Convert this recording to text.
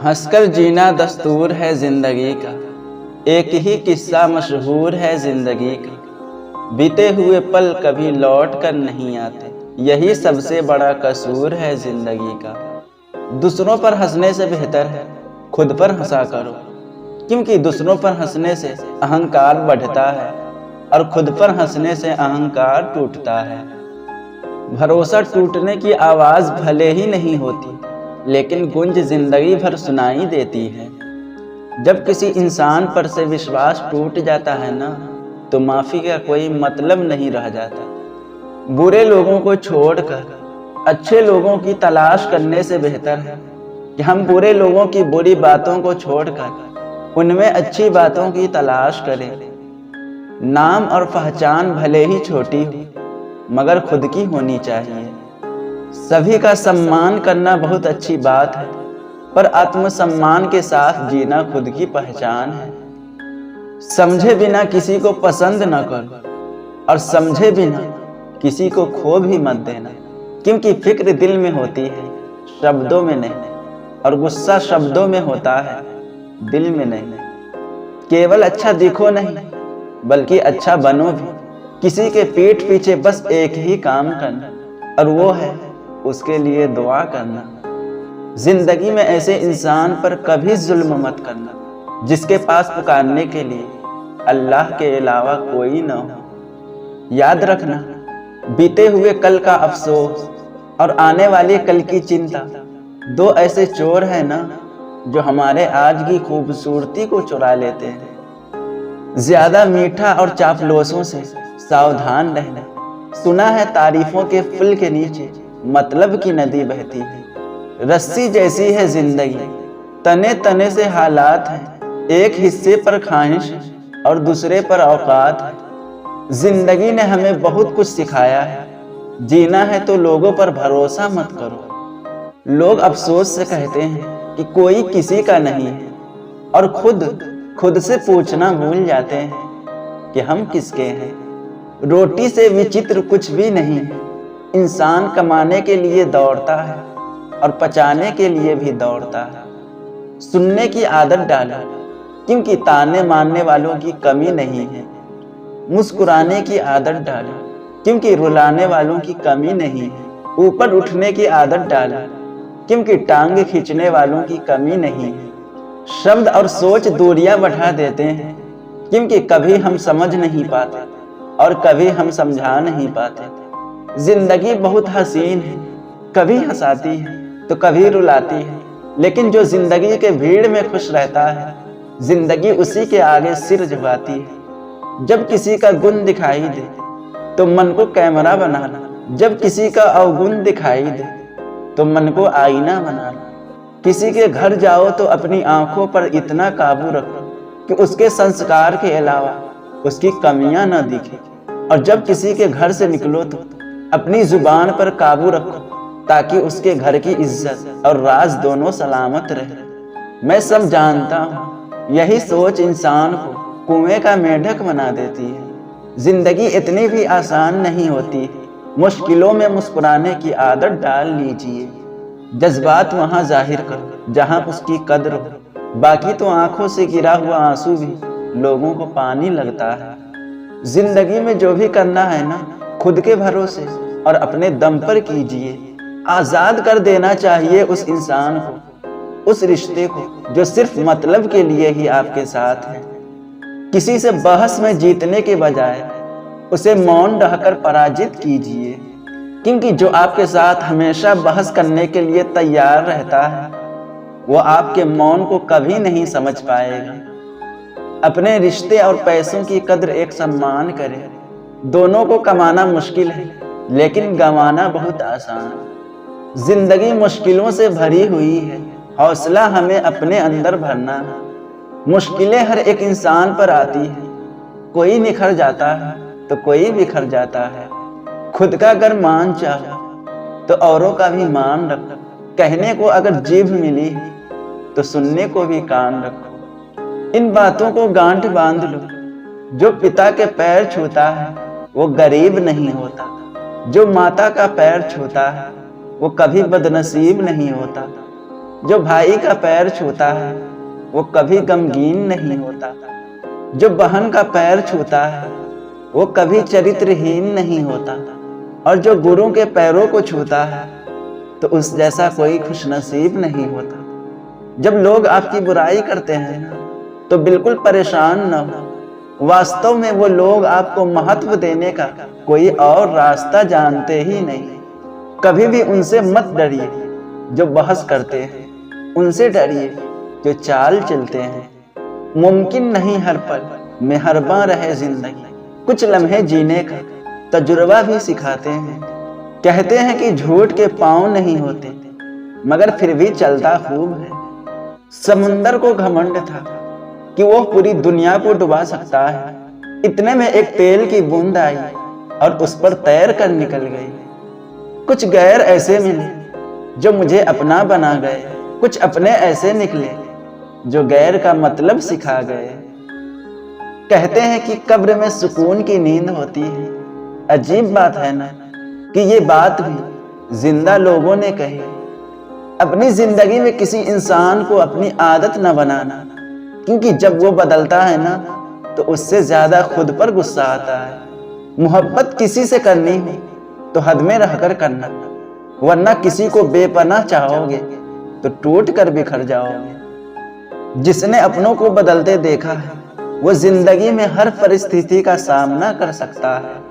हंसकर जीना दस्तूर है जिंदगी का, एक ही किस्सा मशहूर है जिंदगी का। बीते हुए पल कभी लौट कर नहीं आते, यही सबसे बड़ा कसूर है जिंदगी का। दूसरों पर हंसने से बेहतर है खुद पर हंसा करो, क्योंकि दूसरों पर हंसने से अहंकार बढ़ता है और खुद पर हंसने से अहंकार टूटता है। भरोसा टूटने की आवाज़ भले ही नहीं होती, लेकिन गूंज जिंदगी भर सुनाई देती है। जब किसी इंसान पर से विश्वास टूट जाता है ना, तो माफ़ी का कोई मतलब नहीं रह जाता। बुरे लोगों को छोड़कर अच्छे लोगों की तलाश करने से बेहतर है कि हम बुरे लोगों की बुरी बातों को छोड़कर उनमें अच्छी बातों की तलाश करें। नाम और पहचान भले ही छोटी हो, मगर खुद की होनी चाहिए। सभी का सम्मान करना बहुत अच्छी बात है, पर आत्मसम्मान के साथ जीना खुद की पहचान है। समझे बिना किसी को पसंद न करो और समझे बिना किसी को खो भी मत देना, क्योंकि फिक्र दिल में होती है शब्दों में नहीं, और गुस्सा शब्दों में होता है दिल में नहीं। केवल अच्छा दिखो नहीं, बल्कि अच्छा बनो भी। किसी के पीठ पीछे बस एक ही काम करना, और वो है उसके लिए दुआ करना। जिंदगी में ऐसे इंसान पर कभी जुल्म मत करना जिसके पास पुकारने के लिए अल्लाह के अलावा कोई न हो। याद रखना, बीते हुए कल का अफसोस और आने वाले कल की चिंता दो ऐसे चोर हैं ना, जो हमारे आज की खूबसूरती को चुरा लेते हैं। ज्यादा मीठा और चापलूसों से सावधान रहना। सुना है तारीफों के फूल के नीचे मतलब की नदी बहती है। रस्सी जैसी है जिंदगी, तने तने से हालात हैं। एक हिस्से पर ख्वाहिश और दूसरे पर औकात है। जिंदगी ने हमें बहुत कुछ सिखाया है। जीना है तो लोगों पर भरोसा मत करो। लोग अफसोस से कहते हैं कि कोई किसी का नहीं है, और खुद से पूछना भूल जाते हैं कि हम किसके हैं। रोटी से विचित्र कुछ भी नहीं है। इंसान कमाने के लिए दौड़ता है और पचाने के लिए भी दौड़ता है। सुनने की आदत डालो, क्योंकि ताने मारने वालों की कमी नहीं है। मुस्कुराने की आदत डालो, क्योंकि रुलाने वालों की कमी नहीं है। ऊपर उठने की आदत डालो, क्योंकि टांग खींचने वालों की कमी नहीं है। शब्द और सोच दूरियां बढ़ा देते हैं, क्योंकि कभी हम समझ नहीं पाते और कभी हम समझा नहीं पाते। जिंदगी बहुत हसीन है, कभी हंसाती है तो कभी रुलाती है, लेकिन जो जिंदगी के भीड़ में खुश रहता है, जिंदगी उसी के आगे सिर झुकाती है। जब किसी का गुण दिखाई दे तो मन को कैमरा बनाना, जब किसी का अवगुण दिखाई दे तो मन को आईना बनाना। किसी के घर जाओ तो अपनी आंखों पर इतना काबू रखो कि उसके संस्कार के अलावा उसकी कमियां न दिखे, और जब किसी के घर से निकलो तो अपनी जुबान पर काबू रखो, ताकि उसके घर की इज्जत और राज दोनों सलामत रहे। मैं सब जानता हूँ, यही सोच इंसान को कुएं का मेढक बना देती है। जिंदगी इतनी भी आसान नहीं होती। मुश्किलों में मुस्कुराने की आदत डाल लीजिए। जज्बात वहाँ जाहिर करो जहाँ उसकी कद्र हो, बाकी तो आंखों से गिरा हुआ आंसू भी लोगों को पानी लगता है। जिंदगी में जो भी करना है ना, खुद के भरोसे और अपने दम पर कीजिए। आजाद कर देना चाहिए उस इंसान को, उस रिश्ते को जो सिर्फ मतलब के लिए ही आपके साथ है। किसी से बहस में जीतने के बजाय उसे मौन रहकर पराजित कीजिए, क्योंकि जो आपके साथ हमेशा बहस करने के लिए तैयार रहता है, वो आपके मौन को कभी नहीं समझ पाएगा। अपने रिश्ते और पैसों की कद्र एक सम्मान करें। दोनों को कमाना मुश्किल है, लेकिन गंवाना बहुत आसान। जिंदगी मुश्किलों से भरी हुई है, हौसला हमें अपने अंदर भरना है। मुश्किलें हर एक इंसान पर आती है, कोई निखर जाता है तो कोई बिखर जाता है। खुद का अगर मान चाहो तो औरों का भी मान रखो। कहने को अगर जीभ मिली तो सुनने को भी कान रखो। इन बातों को गांठ बांध लो, जो पिता के पैर छूता है वो गरीब नहीं होता, जो माता का पैर छूता है वो कभी बदनसीब नहीं होता। जो भाई का पैर छूता है वो कभी गमगीन नहीं होता। जो बहन का पैर छूता है वो कभी चरित्रहीन नहीं होता। और जो गुरु के पैरों को छूता है तो उस जैसा कोई खुशनसीब नहीं होता। जब लोग आपकी बुराई करते हैं ना तो बिल्कुल परेशान न हो। वास्तव में वो लोग आपको महत्व देने का कोई और रास्ता जानते ही नहीं। कभी भी उनसे मत डरिए जो बहस करते हैं, उनसे डरिए जो चाल चलते हैं। मुमकिन नहीं हर पल मेहरबान रहे जिंदगी, कुछ लम्हे जीने का तजुर्बा भी सिखाते हैं। कहते हैं कि झूठ के पांव नहीं होते मगर फिर भी चलता खूब है। समुंदर को घमंड था कि वो पूरी दुनिया को डुबा सकता है। इतने में एक तेल की बूंद आई और उस पर तैर कर निकल गई। कुछ गैर ऐसे मिले जो मुझे अपना बना गए, कुछ अपने ऐसे निकले जो गैर का मतलब सिखा गए। कहते हैं कि कब्र में सुकून की नींद होती है। अजीब बात है ना कि ये बात भी जिंदा लोगों ने कही। अपनी जिंदगी में किसी इंसान को अपनी आदत न बनाना, क्योंकि जब वो बदलता है ना तो उससे ज्यादा खुद पर गुस्सा आता है। मोहब्बत किसी से करनी हो तो हद में रहकर करना, वरना किसी को बेपनाह चाहोगे तो टूट कर बिखर जाओगे। जिसने अपनों को बदलते देखा है वो जिंदगी में हर परिस्थिति का सामना कर सकता है।